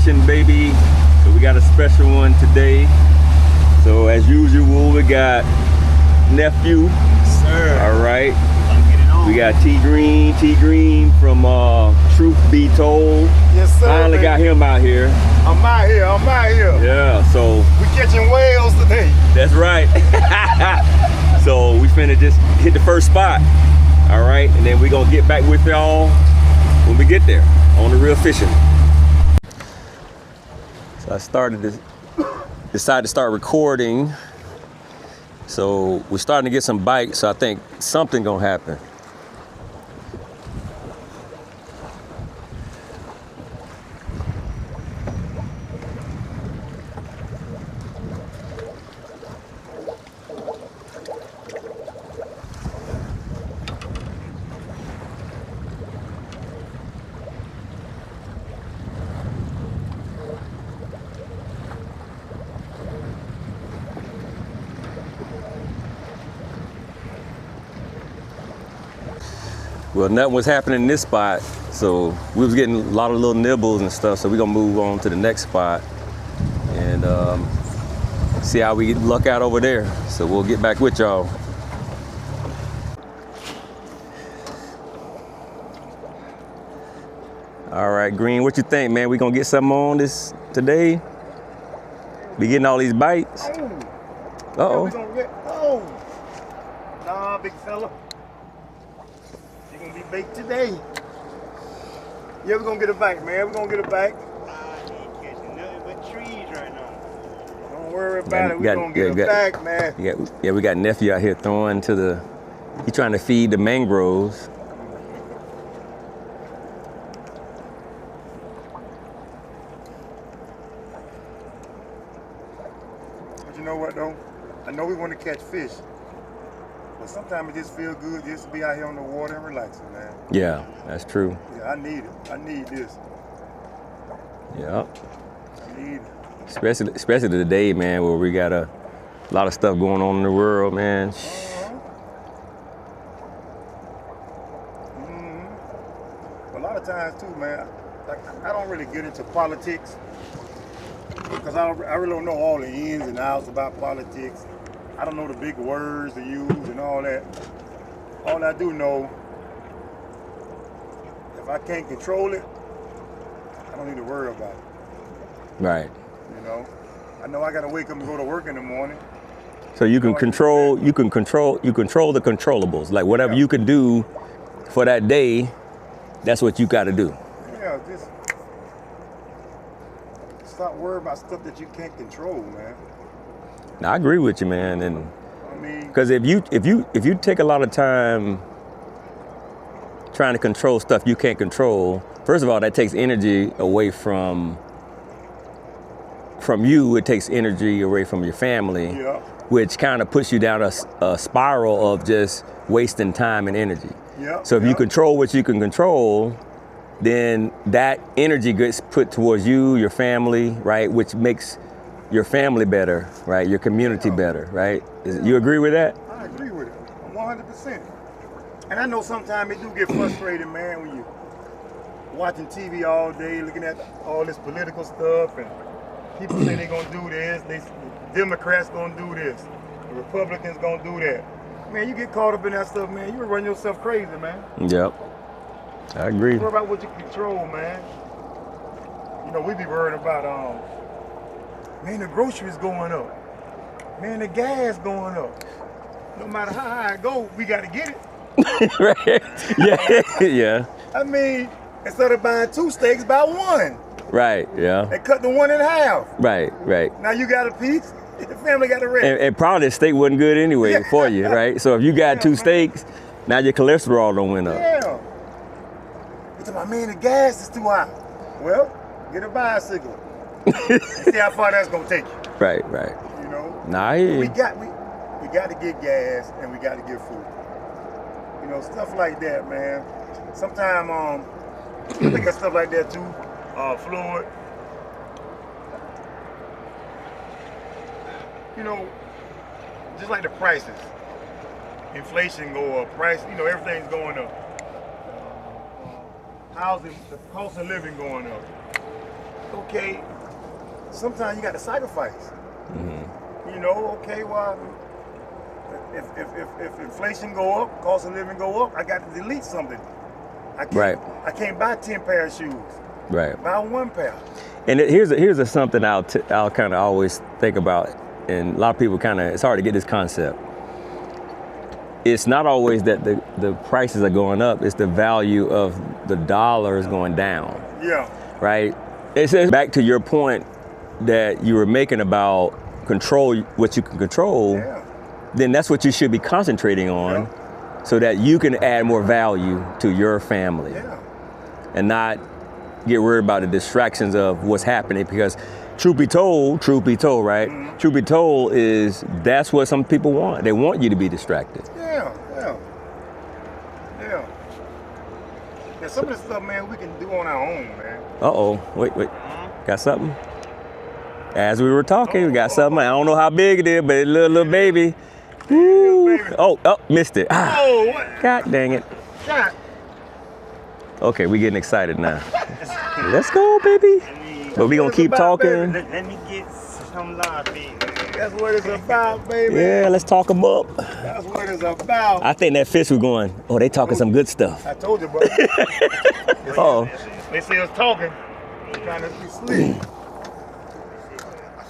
fishing, baby. So we got a special one today. So as usual, we got nephew. Sir. All right. Get it on. We got T Green from Troof Be Told. Yes, sir. Finally got him out here. I'm out here. Yeah, so. We catching whales today. That's right. So we finna just hit the first spot. All right, and then we gonna get back with y'all when we get there on the real fishing. So I decided to start recording. So we're starting to get some bites, so I think something gonna happen. Well, nothing was happening in this spot, so we was getting a lot of little nibbles and stuff, so we're gonna move on to the next spot and see how we luck out over there. So we'll get back with y'all. All right, Green, what you think, man? We gonna get something on this today? Be getting all these bites? Uh-oh. Nah, big fella. You're gonna be baked today. Yeah, we're gonna get a bite, man. We're gonna get a bite. I ain't catching nothing but trees right now. Don't worry about it. We're gonna get a bite, man. Yeah, we got nephew out here throwing to the, he trying to feed the mangroves. But you know what though? I know we want to catch fish. But sometimes it just feels good just to be out here on the water and relaxing, man. Yeah, that's true. Yeah, I need it. I need this. Yeah. I need it. Especially today, man, where we got a lot of stuff going on in the world, man. A lot of times too, man, like I don't really get into politics because I really don't know all the ins and outs about politics. I don't know the big words to use and all that. All I do know, if I can't control it, I don't need to worry about it. Right. You know, I know I gotta wake up and go to work in the morning. So you can control the controllables. Like whatever you can do for that day, that's what you got to do. Yeah, just stop worrying about stuff that you can't control, man. Now, I agree with you, man, and I mean, because if you take a lot of time trying to control stuff you can't control, first of all, that takes energy away from you. It takes energy away from your family, yeah. which kind of puts you down a spiral of just wasting time and energy. Yeah. So if you control what you can control, then that energy gets put towards you, your family, right? Which makes your family better, right? Your community better, right? You agree with that? I agree with it, 100%. And I know sometimes it do get frustrating, man, when you watching TV all day, looking at all this political stuff, and people say they're gonna do this, the Democrats gonna do this, the Republicans gonna do that. Man, you get caught up in that stuff, man, you run yourself crazy, man. Yep, I agree. Worry about what you control, man. You know, we be worried about, man, the groceries going up. Man, the gas going up. No matter how high it go, we gotta get it. Right? Yeah. I mean, instead of buying 2 steaks, buy 1. Right, yeah. And cut the 1 in half. Right. Now you got a piece, the family got a rest. And probably the steak wasn't good anyway for you, right? So if you got 2 steaks, now your cholesterol don't went up. Yeah. You talking about, man, the gas is too high. Well, get a bicycle. See how far that's gonna take you. Right. You know? Nah, I hear you. We got to get gas and we got to get food. You know, stuff like that, man. Sometimes, I think of stuff like that too. Fluid. You know, just like the prices. Inflation go up, everything's going up. Housing, the cost of living going up. okay, sometimes you got to sacrifice. You know, okay, well, if inflation go up, cost of living go up, I got to delete something. I can't buy 10 pair of shoes. Right. Buy one pair. And here's something I'll kind of always think about, and a lot of people it's hard to get this concept. It's not always that the prices are going up, it's the value of the dollar is going down. Yeah. Right? It says back to your point that you were making about control what you can control, then that's what you should be concentrating on so that you can add more value to your family and not get worried about the distractions of what's happening, because truth be told, right? Mm-hmm. Truth be told that's what some people want. They want you to be distracted. Yeah. Some of this stuff, man, we can do on our own, man. Wait. Got something? As we were talking, we got something. I don't know how big it is, but it's a little baby. Woo. Oh, missed it. Oh, what? God dang it. God. Okay, we getting excited now. Let's go, baby. But we gonna keep talking. Let me get some love, baby. That's what it's about, baby. Yeah, let's talk them up. That's what it's about. I think that fish was going, they talking some good stuff. I told you, bro. Oh. They see us talking. Trying to be slick.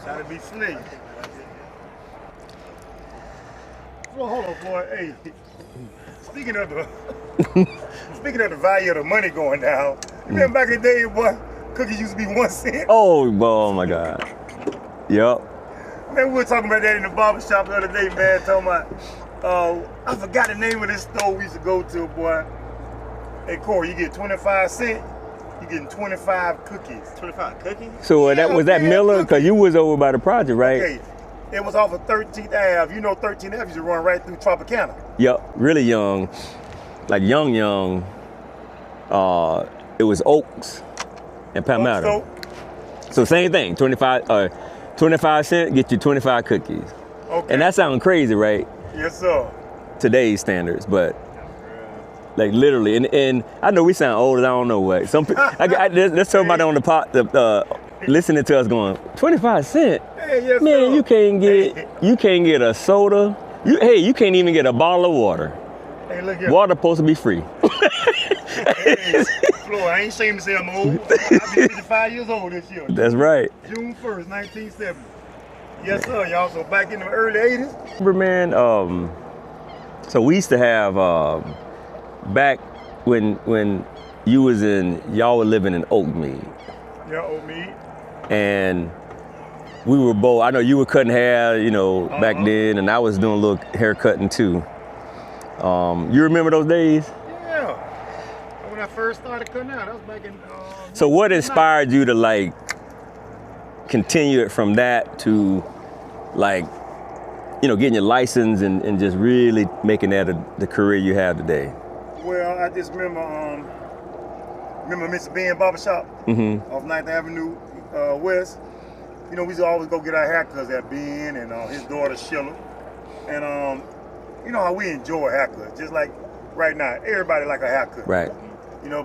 Trying to be slick. Well, hold on, boy. Hey, speaking of the value of the money going down, you remember back in the day, boy, cookies used to be 1 cent? Oh my God. Yep. Man, we were talking about that in the barbershop the other day, man, talking about, I forgot the name of this store we used to go to, boy. Hey, Corey, you get 25 cents, you getting 25 cookies. 25 cookies? So was that Miller? Because you was over by the project, right? Okay. It was off of 13th Ave. You know 13th Ave used to run right through Tropicana. Yep, really young. Like young. It was Oaks and Palmetto. So same thing, 25 cents, get you 25 cookies. Okay. And that sounds crazy, right? Yes, sir. Today's standards, but like literally, and I know we sound old, I don't know what. There's somebody on the pot, listening to us going, 25 cents? Hey, yes, man, sir. you can't get a soda. You can't even get a bottle of water. Hey, look here. Water supposed to be free. Hey, Floyd, I ain't ashamed to say I'm old. I'll be 55 years old this year. That's right. June 1st, 1970. Yes, sir, y'all. So back in the early 80s. Remember, man, so we used to have, back when y'all were living in Oakmead. Yeah, Oakmead. And we were both, I know you were cutting hair, back then, and I was doing a little hair cutting too. You remember those days? Yeah. When I first started cutting out, that was back in. So what inspired you to continue it from that to getting your license and just really making that the career you have today? Well, I just remember Mr. Ben Barbershop off 9th Avenue West. We used to always go get our haircuts at Ben and his daughter Sheila. And you know how we enjoy haircuts, just like right now, everybody like a haircut. Right.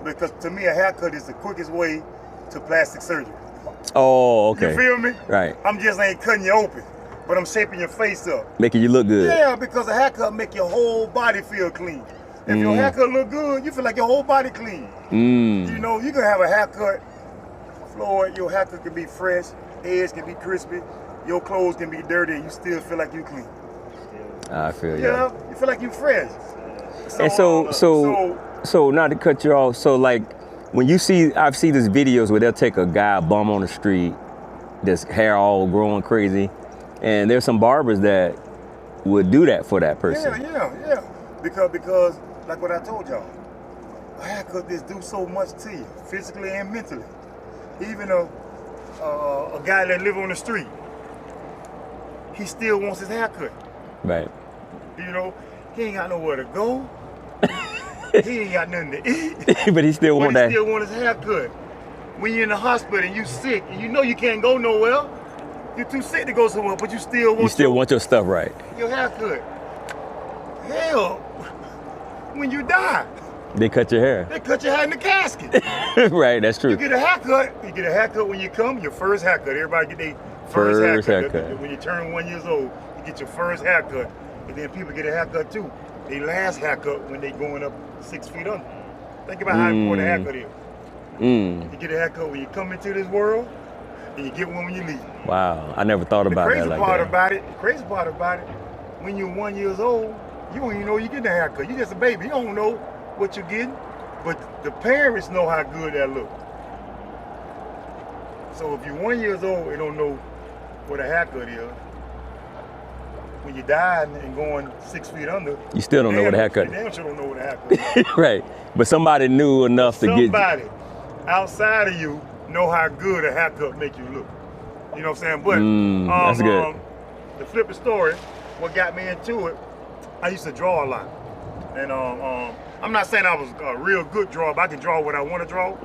Because to me a haircut is the quickest way to plastic surgery. Oh, okay. You feel me? Right. I'm just ain't cutting you open, but I'm shaping your face up. Making you look good. Yeah, because a haircut make your whole body feel clean. If your haircut look good, you feel like your whole body clean. You can have a haircut, Floyd, your haircut can be fresh, edge can be crispy, your clothes can be dirty, and you still feel like you clean. I feel you. Yeah, you feel like you fresh. And so not to cut you off, so when I've seen these videos where they'll take a guy bum on the street, this hair all growing crazy, and there's some barbers that would do that for that person. Yeah. Because like what I told y'all, a haircut just do so much to you, physically and mentally. Even a guy that live on the street, he still wants his haircut. Right. He ain't got nowhere to go. He ain't got nothing to eat. But he still want that. He still want his haircut. When you're in the hospital and you sick and you can't go nowhere, you're too sick to go somewhere, but you still want your stuff right. Your haircut. Hell, when you die, They cut your hair. They cut your hair in the casket. Right, that's true. You get a haircut. You get a haircut when you come. Your first haircut. Everybody get their first haircut. When you turn 1 year old, you get your first haircut, and then people get a haircut too. They last haircut when they going up 6 feet under. Think about how important a haircut is. You get a haircut when you come into this world, and you get one when you leave. Wow, I never thought about that like that. The crazy part about it, when you're 1 year old, you don't even know you're getting a haircut. You're just a baby. You don't know what you're getting, but the parents know how good that looks. So if you're 1 year old and don't know what a haircut is, when you die and going 6 feet under, you still don't know what a haircut is. You damn sure don't know what a haircut is. Right, but somebody knew enough to get. Somebody outside of you know how good a haircut make you look. You know what I'm saying? But that's good. To flip the story, what got me into it, I used to draw a lot. And I'm not saying I was a real good drawer, but I can draw what I want to draw.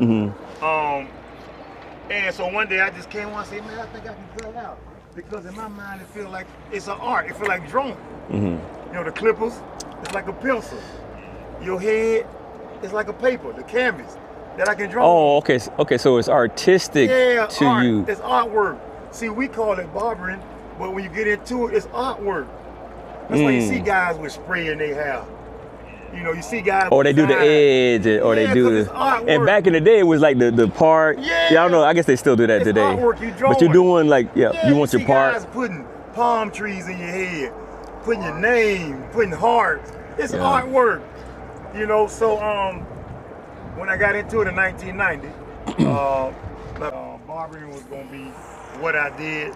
And so one day I just came on and said, man, I think I can cut it out. Because in my mind, it feels like it's an art. It feels like drawing. You know, the clippers, it's like a pencil. Your head is like a paper, the canvas that I can draw. Oh, okay. Okay, so it's artistic to art. you. It's artwork. See, we call it barbering, but when you get into it, it's artwork. That's why you see guys with spray in their hair. You know, you see guys. Or they do the edge, or they do the. And back in the day, it was like the part. Yeah, I don't know. I guess they still do that today. Artwork, you drawing. But you're doing like, you want your part. Guys putting palm trees in your head, putting your name, putting hearts. It's artwork. You know, so when I got into it in 1990, barbering was gonna be what I did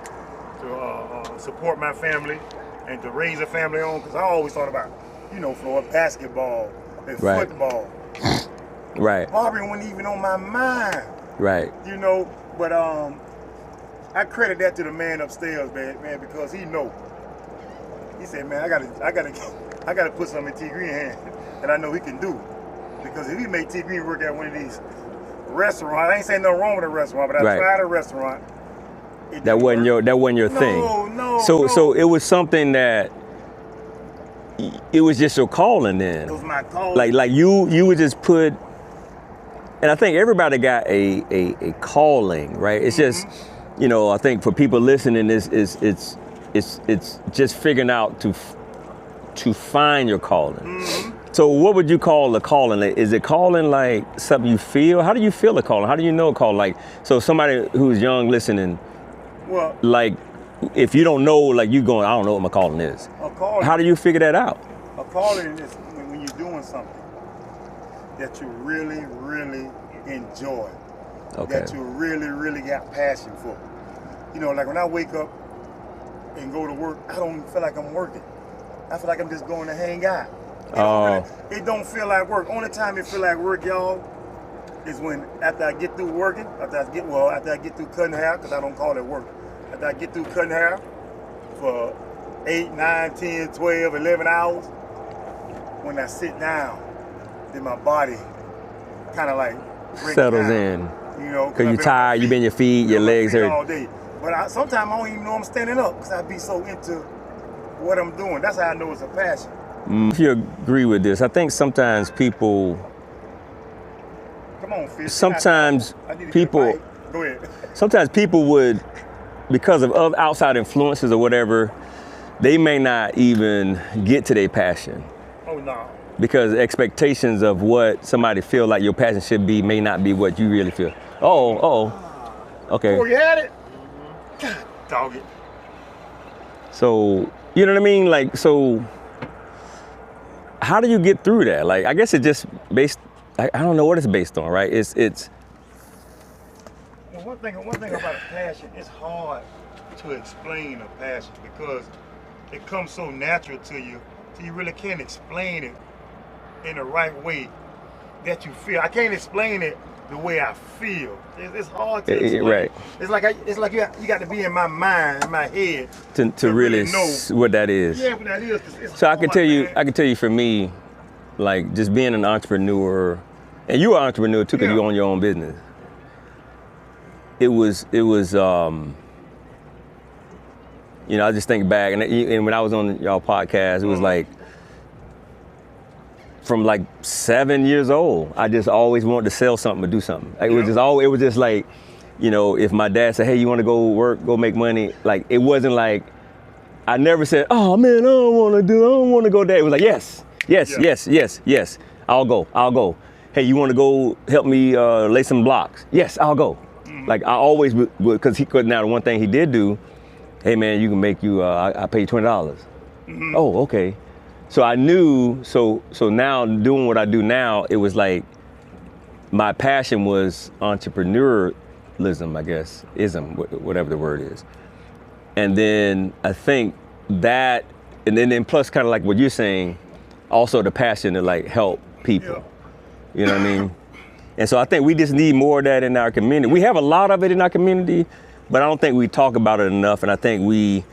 to support my family and to raise a family on, because I always thought about, you know, for basketball and football. Right. Barbering wasn't even on my mind. Right. You know, but I credit that to the man upstairs, man, because he know. He said, man, I gotta put something in T Green hand that I know he can do. Because if he made T Green work at one of these restaurants, I ain't saying nothing wrong with a restaurant, but I tried a restaurant. That wasn't your thing. No. So it was something that it was just your calling then. It was my calling. Like you would just put, and I think everybody got a calling, right? It's just, you know, I think for people listening, it's just figuring out to find your calling. So what would you call the calling? Is it calling like something you feel? How do you feel a calling? How do you know a calling? Like, so somebody who's young listening, well, like, if you don't know, like you going, I don't know what my calling is. A calling, how do you figure that out? A calling is when you're doing something that you really, really enjoy. Okay. That you really, really got passion for. You know, like when I wake up and go to work, I don't feel like I'm working. I feel like I'm just going to hang out. It don't feel like work. Only time it feel like work, y'all, is when after I get through working, after I get through cutting hair, because I don't call it work. After I get through cutting hair for 8, 9, 10, 12, 11 hours, when I sit down, then my body kind of like settles down, in. You know, because you're tired, you bend your feet, your legs hurt all day. But sometimes I don't even know I'm standing up because I be so into what I'm doing. That's how I know it's a passion. If you agree with this, I think sometimes people. Come on, Fish. Sometimes people. Go ahead. Sometimes people would, because of outside influences or whatever, they may not even get to their passion. Oh no. Because expectations of what somebody feel like your passion should be may not be what you really feel. Okay. Oh, you had it? God, dog it. So, you know what I mean? Like, so, how do you get through that? Like, I guess it's just based, I don't know what it's based on, right? It's. Well, one thing about a passion, it's hard to explain a passion because it comes so natural to you, so you really can't explain it in the right way that you feel. I can't explain it the way I feel. It's hard to explain. Right. It's like you got to be in my mind, in my head, to really know what that is. Yeah, what that is. So hard, I can tell you for me, like just being an entrepreneur, and you are an entrepreneur too, because you own your own business. It was. You know, I just think back, and when I was on y'all podcast, it was like, from like 7 years old. I just always wanted to sell something or do something. Like, it was just like, you know, if my dad said, hey, you want to go work, go make money, like, it wasn't like, I never said, oh man, I don't want to go there. It was like, yes, I'll go. Hey, you want to go help me lay some blocks? Yes, I'll go. Like, I always would, because he could. Now, the one thing he did do, hey man, you can make you, I pay you $20. Oh, okay. So I knew, so now doing what I do now, it was like, my passion was entrepreneurialism, I guess, whatever the word is. And then I think that, and then plus kind of like what you're saying, also the passion to like help people. You know what I mean? And so I think we just need more of that in our community. We have a lot of it in our community, but I don't think we talk about it enough. And I think we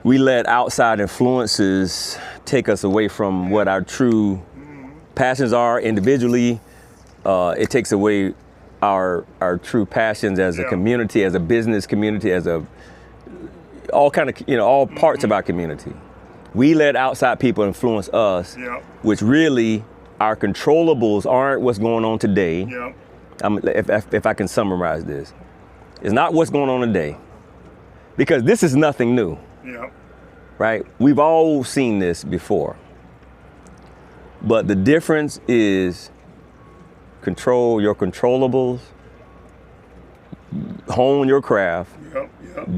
let outside influences take us away from what our true passions are individually. It takes away our true passions as a community, as a business community, as all kind of, you know, all parts of our community. We let outside people influence us, which really our controllables aren't what's going on today. If I can summarize this, it's not what's going on today, because this is nothing new. Right? We've all seen this before. But the difference is control your controllables, hone your craft,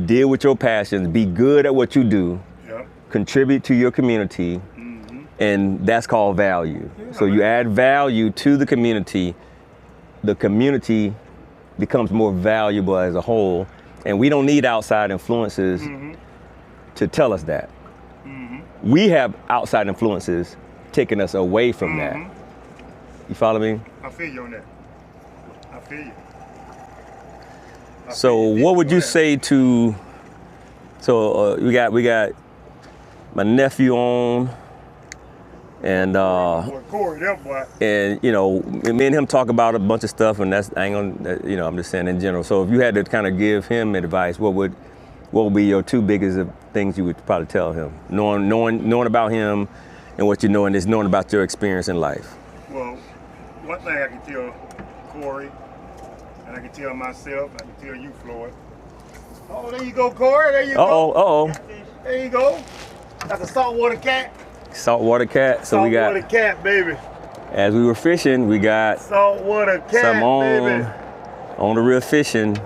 deal with your passions, be good at what you do, contribute to your community, and that's called value. So you add value to the community becomes more valuable as a whole, and we don't need outside influences to tell us that. We have outside influences taking us away from that. You follow me? I feel you on that. I feel you. So what would you say to, we got my nephew on, and Corey, that boy. and you know, me and him talk about a bunch of stuff, and that's, I ain't gonna, you know, I'm just saying in general. So if you had to kind of give him advice, what would be your two biggest things you would probably tell him, knowing about him and what you know, and just knowing about your experience in life? Well, one thing I can tell Corey, and I can tell myself, and I can tell you, Floyd. Oh, there you go, Corey. There you go. There you go. That's a saltwater cat. Saltwater cat. So we got saltwater cat, baby. As we were fishing, we got saltwater cat, some baby. On the real fishing.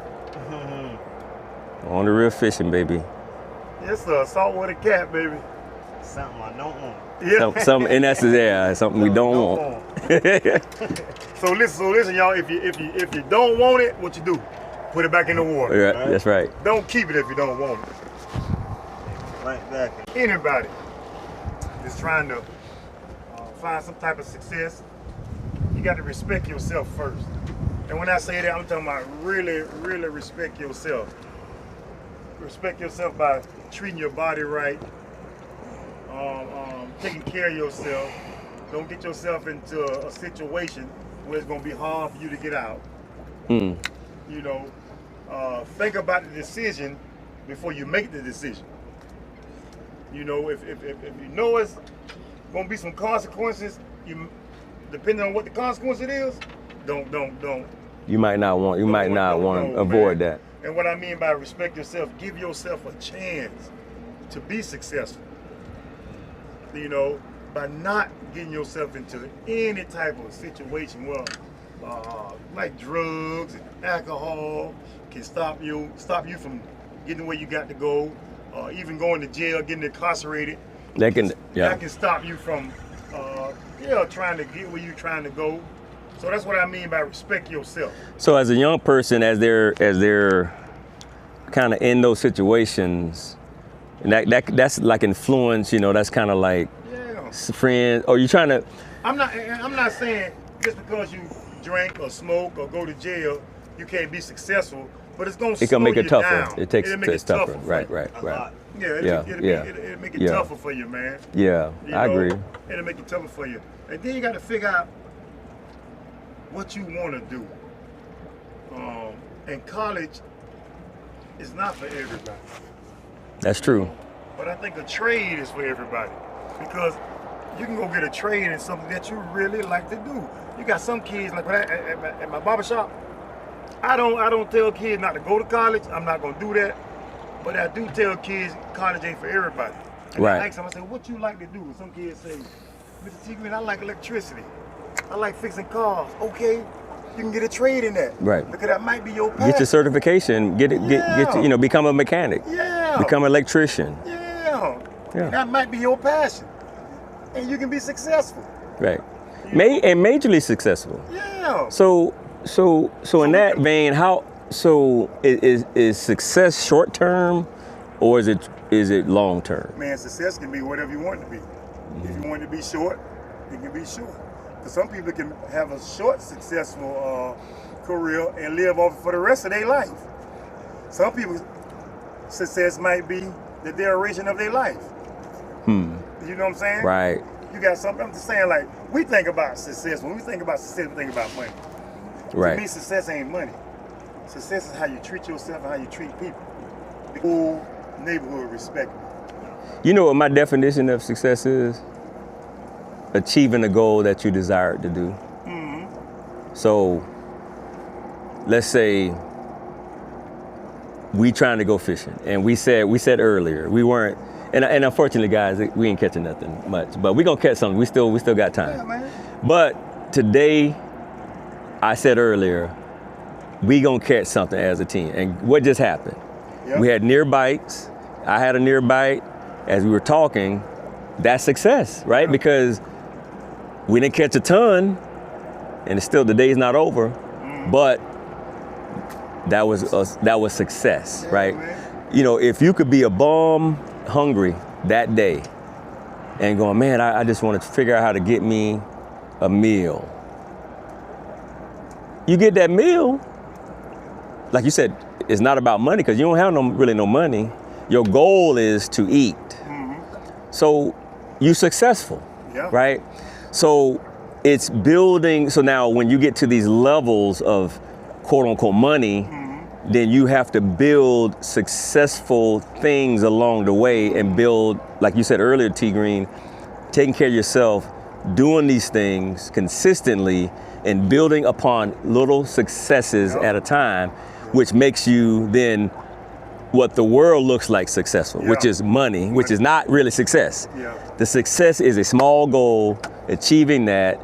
On the real fishing, baby. Yes, sir. Saltwater cat, baby. Something I don't want. Yeah. Some, and that's something we don't want. So listen, y'all. If you don't want it, what you do? Put it back in the water. Yeah, right? That's right. Don't keep it if you don't want it. Right back. Anybody is trying to find some type of success, you got to respect yourself first. And when I say that, I'm talking about really, really respect yourself. Respect yourself by treating your body right, taking care of yourself. Don't get yourself into a situation where it's going to be hard for you to get out. You know, think about the decision before you make the decision. You know, if you know it's going to be some consequences, depending on what the consequence it is, don't. You might not want to avoid that. And what I mean by respect yourself, give yourself a chance to be successful. You know, by not getting yourself into any type of situation where, like drugs and alcohol can stop you from getting where you got to go, even going to jail, getting incarcerated. That can stop you from, trying to get where you're trying to go. So that's what I mean by respect yourself. So as a young person, as they're kind of in those situations, and that's like influence, you know, that's kind of like friends, or you trying to. I'm not saying just because you drink or smoke or go to jail, you can't be successful, but it's gonna make it tougher. Down. It's tougher. Right. Yeah, it'll make it tougher for you, man. Yeah, I agree. It'll make it tougher for you. And then you got to figure out what you want to do. And college is not for everybody. That's true. But I think a trade is for everybody, because you can go get a trade in something that you really like to do. You got some kids, like when at my barbershop, I don't tell kids not to go to college. I'm not gonna do that. But I do tell kids college ain't for everybody. And Right. I ask them, I say, what you like to do? Some kids say, Mr. T. Green, I like electricity. I like fixing cars. Okay, you can get a trade in that. Right. Because that might be your passion. Get your certification. Get Yeah. become a mechanic. Yeah. Become an electrician. Yeah. Yeah. And that might be your passion. And you can be successful. Right. Majorly successful. Yeah. So in that vein, is success short term, or is it long term? Man, success can be whatever you want it to be. If you want it to be short, it can be short. Because some people can have a short, successful career and live off it for the rest of their life. Some people's success might be the duration of their life. You know what I'm saying? Right. You got something. I'm just saying, like, we think about success. When we think about success, we think about money. Right. To me, success ain't money. Success is how you treat yourself and how you treat people. The whole neighborhood respect you. You know what my definition of success is? Achieving a goal that you desire to do. So, let's say we trying to go fishing, and we said earlier we weren't, and unfortunately, guys, we ain't catching nothing much, but we gonna catch something. We still got time. Yeah, man. But today, I said earlier, we gonna catch something as a team. And what just happened? Yep. We had near bites. I had a near bite. As we were talking, that's success, right? Yep. Because we didn't catch a ton, and it's still, the day's not over, but that was success, Yeah, right? man. You know, if you could be a bum hungry that day and going, man, I just want to figure out how to get me a meal. You get that meal, like you said, it's not about money because you don't have really no money. Your goal is to eat. So you're successful, Yeah. right? So it's building. So now when you get to these levels of quote unquote money, then you have to build successful things along the way and build, like you said earlier, T Green, taking care of yourself, doing these things consistently and building upon little successes at a time, which makes you then what the world looks like successful, which is money, which is not really success. Yeah. The success is a small goal, achieving that,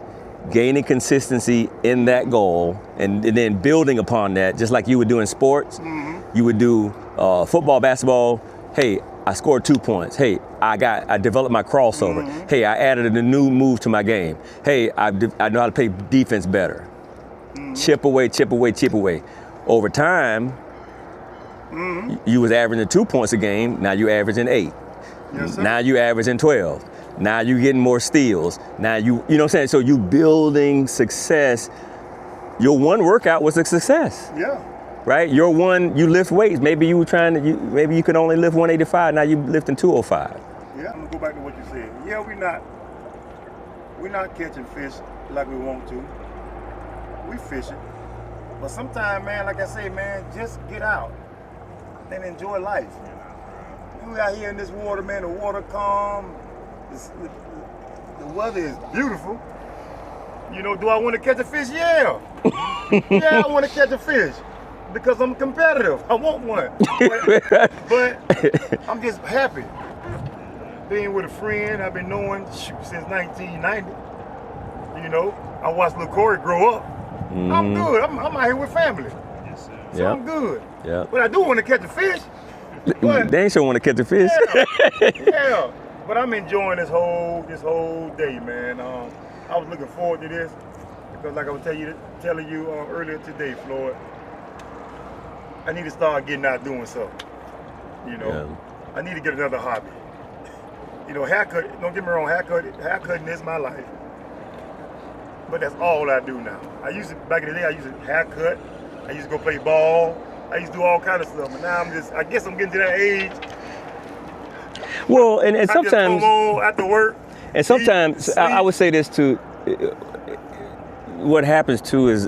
gaining consistency in that goal, and then building upon that, just like you would do in sports. You would do football, basketball. Hey, I scored 2 points. Hey, I developed my crossover. Hey, I added a new move to my game. Hey, I know how to play defense better. Chip away, chip away, chip away. Over time, you was averaging 2 points a game. Now you averaging 8. Yes, sir. Now you averaging 12. Now you getting more steals. Now you know what I'm saying? So you building success. Your one workout was a success, Yeah. right? Your one, you lift weights. Maybe you were maybe you could only lift 185. Now you lifting 205. Yeah, I'm gonna go back to what you said. Yeah, we're not catching fish like we want to. We fishing. But sometimes, man, like I say, man, just get out and enjoy life. We out here in this water, man, the water calm. The weather is beautiful. You know, do I want to catch a fish? Yeah. Yeah, I want to catch a fish because I'm competitive. I want one. But I'm just happy being with a friend I've been knowing since 1990. You know, I watched little Corey grow up. I'm good. I'm out here with family. Yes, sir. So I'm good. Yeah. But I do want to catch a fish. But They ain't sure want to catch a fish. yeah. But I'm enjoying this whole day, man. I was looking forward to this because, like I was telling you earlier today, Floyd, I need to start getting out doing something. You know, I need to get another hobby. You know, haircut. Don't get me wrong, haircutting is my life. But that's all I do now. Back in the day, I used to haircut. I used to go play ball. I used to do all kind of stuff. But now I guess I'm getting to that age. Well, and I just sometimes, come home after work. and sometimes eat, I would say this too. What happens too is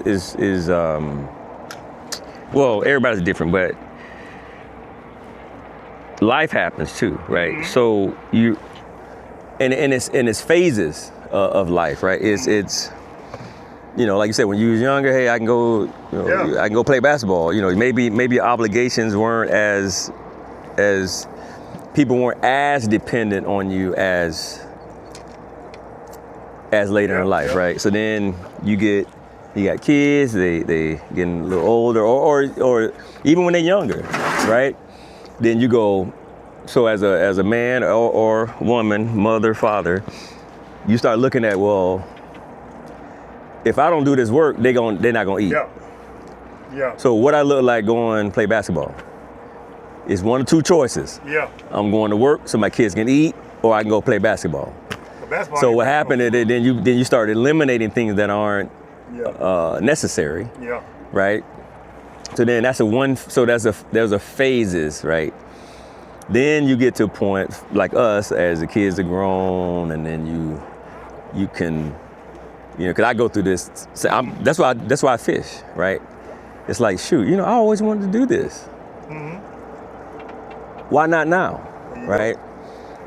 well, everybody's different, but life happens too, right? So and it's phases of life, right? It's you know, like you said, when you was younger, hey, I can go, I can go play basketball. You know, maybe obligations weren't as people weren't as dependent on you as later in life, right? So then you got kids, they getting a little older, or even when they're younger, right? Then you go, so as a man or woman, mother, father, you start looking at, well, if I don't do this work, they're not gonna eat. Yeah. So what I look like going play basketball is one of two choices. Yeah. I'm going to work so my kids can eat, or I can go play basketball. So what happened is then you start eliminating things that aren't necessary. Yeah. Right. So then there's a phases, right? Then you get to a point like us as the kids are grown, and then you can, because I go through this. That's why I fish, right? It's like, shoot, I always wanted to do this. Mm-hmm. Why not now, right?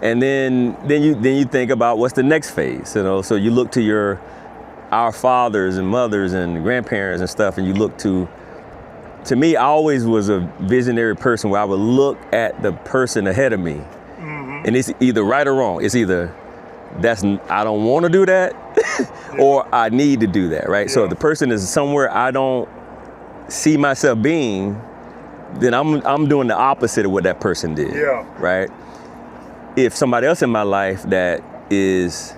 And then you think about what's the next phase, So you look to our fathers and mothers and grandparents and stuff, and you look to me, I always was a visionary person where I would look at the person ahead of me, and it's either right or wrong. It's either I don't want to do that, or I need to do that, right? Yeah. So if the person is somewhere I don't see myself being, then I'm doing the opposite of what that person did, right? If somebody else in my life that is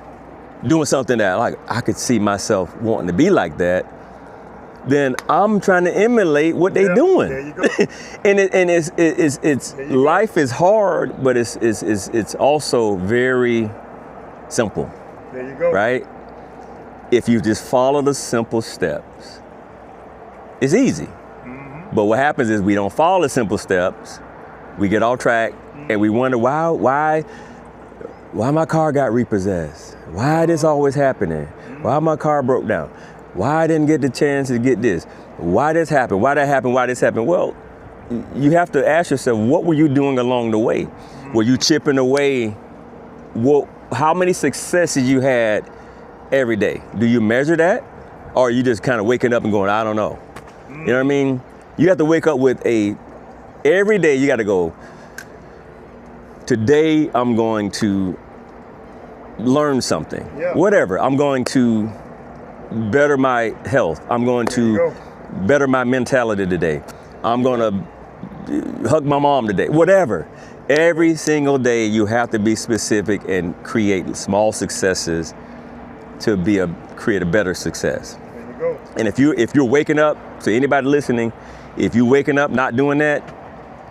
doing something that like I could see myself wanting to be like that, then I'm trying to emulate what they're doing. There you go. and it's life is hard, but it's also very simple. There you go. Right? If you just follow the simple steps, it's easy. Mm-hmm. But what happens is we don't follow the simple steps. We get off track, and we wonder why my car got repossessed? Why this always happening? Why my car broke down? Why I didn't get the chance to get this? Why this happened? Why that happened? Why this happened? Well, you have to ask yourself, what were you doing along the way? Were you chipping away? How many successes you had every day? Do you measure that? Or are you just kind of waking up and going, I don't know? You know what I mean? You have to wake up with every day you got to go, today I'm going to learn something. Yeah. Whatever. I'm going to better my health. I'm going to better my mentality today. I'm going to hug my mom today. Whatever. Every single day you have to be specific and create small successes to create a better success. There you go. And if you're waking up, so anybody listening, if you're waking up not doing that,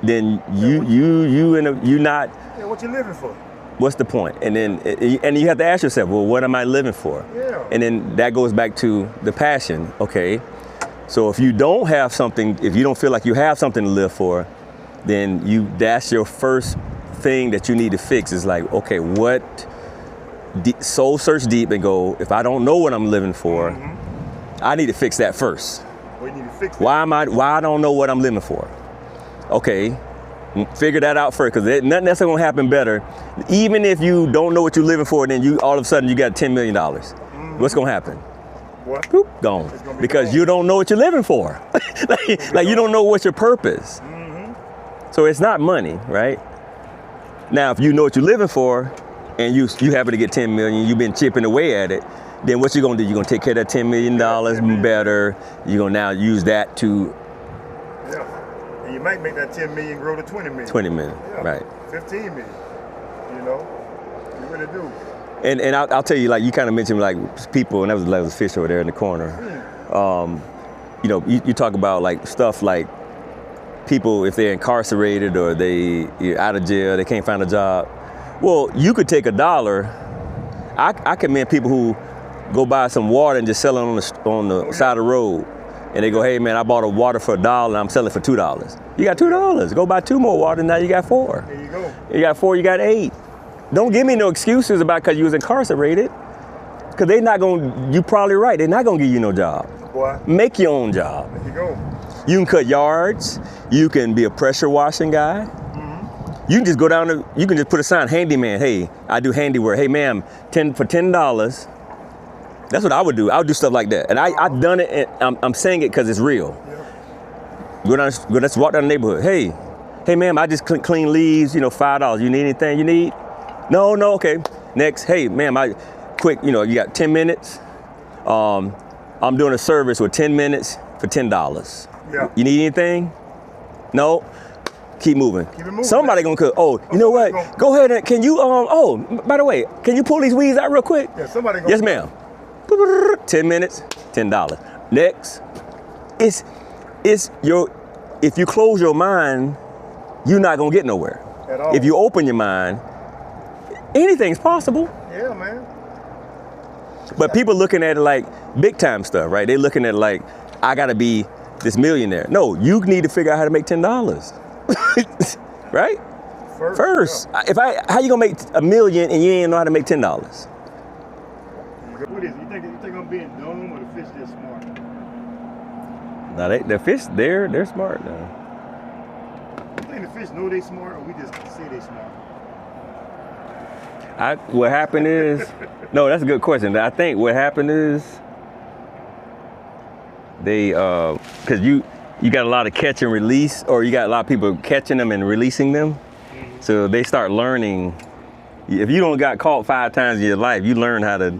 then you're not. Yeah, what you living for? What's the point? And you have to ask yourself, well, what am I living for? Yeah. And then that goes back to the passion. Okay. So if you don't have something, if you don't feel like you have something to live for, then that's your first thing that you need to fix is like, okay, soul search deep and go, if I don't know what I'm living for, I need to fix that first. Well, you need to fix that. Why I don't know what I'm living for? Okay. Figure that out first, because nothing else is going to happen better. Even if you don't know what you're living for, then all of a sudden you got $10 million. What's going to happen? What? Boop, gone. Because you don't know what you're living for. like you don't know what's your purpose. So it's not money, right? Now, if you know what you're living for, and you happen to get 10 million, you've been chipping away at it, then what you're going to do? You're going to take care of that $10 million better. You're going to now use that to. You might make that 10 million grow to 20 million. 20 million, right. 15 million, you really do. And I'll tell you, like you kind of mentioned like people, and that was Fish over there in the corner. You talk about like stuff like people, if they're incarcerated or you're out of jail, they can't find a job. Well, you could take $1. I commend people who go buy some water and just sell it on the side of the road. And they go, hey man, I bought a water for $1 and I'm selling it for $2. You got $2. Go buy 2 more water, now you got 4. There you go. You got 4, you got 8. Don't give me no excuses about because you was incarcerated. Because you're probably right, they're not gonna give you no job. Boy. Make your own job. There you go. You can cut yards, you can be a pressure washing guy. You can just go down to, you can just put a sign, handyman. Hey, I do handiwork. Hey, ma'am, for $10. That's what I would do. I would do stuff like that. And I've done it, and I'm saying it because it's real. Yeah. Let's walk down the neighborhood. Hey, ma'am, I just clean leaves, $5. You need anything you need? No, okay. Next, hey, ma'am, you got 10 minutes. I'm doing a service with 10 minutes for $10. Yeah. You need anything? No. Keep moving. Somebody gonna cook. Oh, you know what? Go ahead and can you by the way, can you pull these weeds out real quick? Yeah, somebody gonna Yes, ma'am. 10 minutes, $10. Next. If you close your mind, you're not gonna get nowhere. At all. If you open your mind, anything's possible. Yeah, man. But people looking at it like big time stuff, right? They're looking at it like, I gotta be this millionaire. No, you need to figure out how to make $10. Right? First. Yeah. How you gonna make $1 million and you ain't know how to make $10? What is it? You think I'm being dumb or the fish just smart? No, the fish, they're smart now. You think the fish know they smart or we just say they smart? What happened is, no, that's a good question. I think what happened is they, cause you got a lot of catch and release, or you got a lot of people catching them and releasing them. Mm-hmm. So they start learning. If you don't got caught 5 times in your life, you learn how to,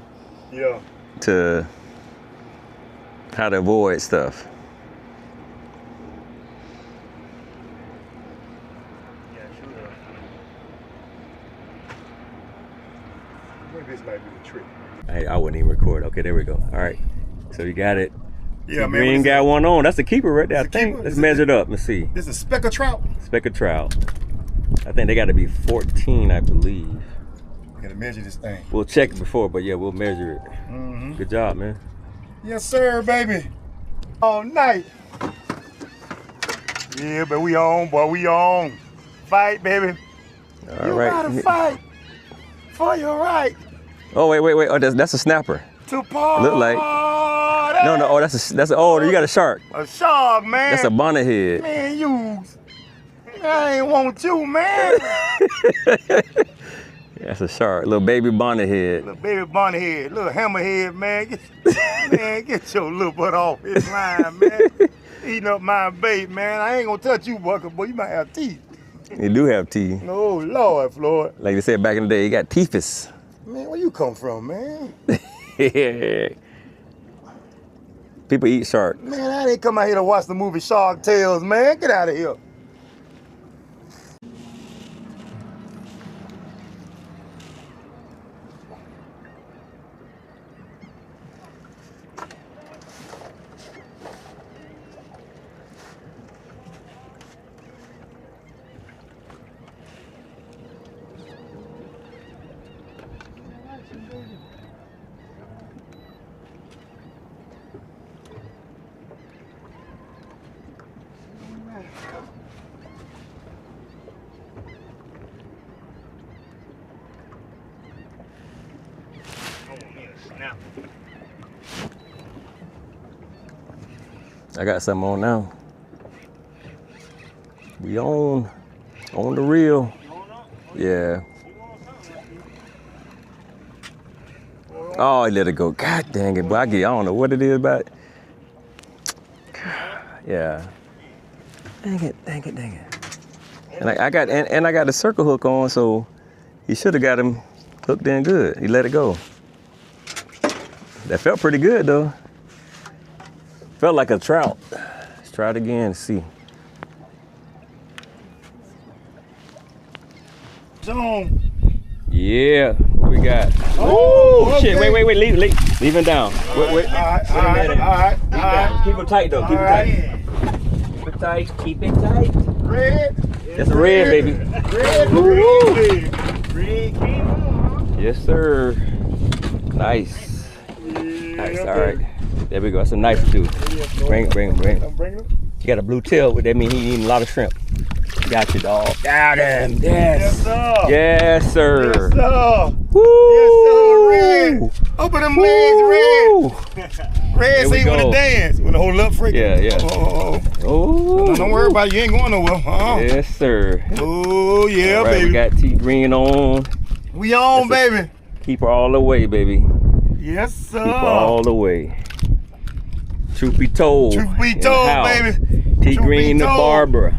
how to avoid stuff. Yeah, sure. Maybe this might be the trick. I wouldn't even record. Okay, there we go. All right. So you got it. Yeah, man. We ain't got one on. That's the keeper right there. I think. Let's measure it up. Let's see. This is a speck of trout. Speck of trout. I think they got to be 14, I believe. Gotta measure this thing. We'll check it before, but yeah, we'll measure it. Mm-hmm. Good job, man. Yes, sir, baby. All night. Yeah, but we on, boy. We on. Fight, baby. All right. You gotta fight for your right. Oh, wait. Oh, that's a snapper. To party. Look like. No. Oh, you got a shark. A shark, man. That's a bonnethead. Man, I ain't want you, man. That's a shark. Little baby bonnethead. Little baby bonnethead. Little hammerhead, man. Get your little butt off his line, man. Eating up my bait, man. I ain't gonna touch you, Bucker, boy. You might have teeth. You do have teeth. Oh, Lord, Floyd. Like they said back in the day, you got teethus. Man, where you come from, man? People eat shark. Man, I didn't come out here to watch the movie Shark Tales, man. Get out of here. I got something on now. We on the reel. Yeah. Oh, he let it go. God dang it, boy. I don't know what it is about. Yeah. Dang it. And I got the circle hook on, so he should have got him hooked in good. He let it go. That felt pretty good though. Felt like a trout. Let's try it again and see. Zoom. Yeah, what we got? Oh, shit, okay. wait, leave him down. Wait. All right. Keep him tight though, keep him tight. Keep it tight. Red. That's a red, baby. Red came on. Yes, sir. Nice. Nice, all right. There we go, that's a nice dude. Bring him. I'm bringing him. You got a blue tail, but that means he eating a lot of shrimp. Got you, dog. Got him. Yes. Yes, sir. Yes, sir. Woo. Yes, sir. Red. Open them legs, Red. Red Here we say you want go. to dance. You want to hold it up, freak? Yeah, yeah. Oh. Oh, Don't worry about it. You ain't going nowhere. Yes, sir. Oh, yeah, All right, baby. we got T Green on. We on, That's baby. Keep her all the way, baby. Yes, sir. Keep her all the way. Truth be told. Truth be in the told, house. baby. T Truth Green be the told. barber.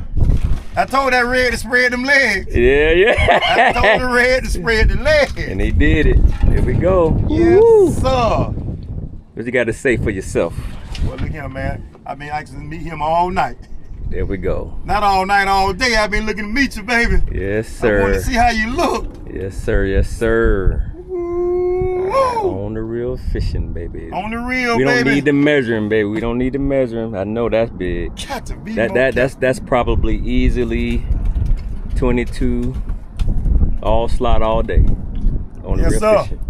I told that Red to spread them legs. Yeah. I told the Red to spread the legs. And he did it. Here we go. Yes, Woo. sir. What you got to say for yourself? Well, look here, man. I've been anxious to meet him all night. There we go. Not all night, all day. I've been looking to meet you, baby. Yes, I want to sir. see how you look. Yes, sir. Yes, sir. Ooh. On the real fishing, baby. On the real, We baby. don't need the measuring, baby. We don't need the measuring. I know that's big. Got to be more That's probably easily 22 all slot all day on the Yes, real sir. fishing.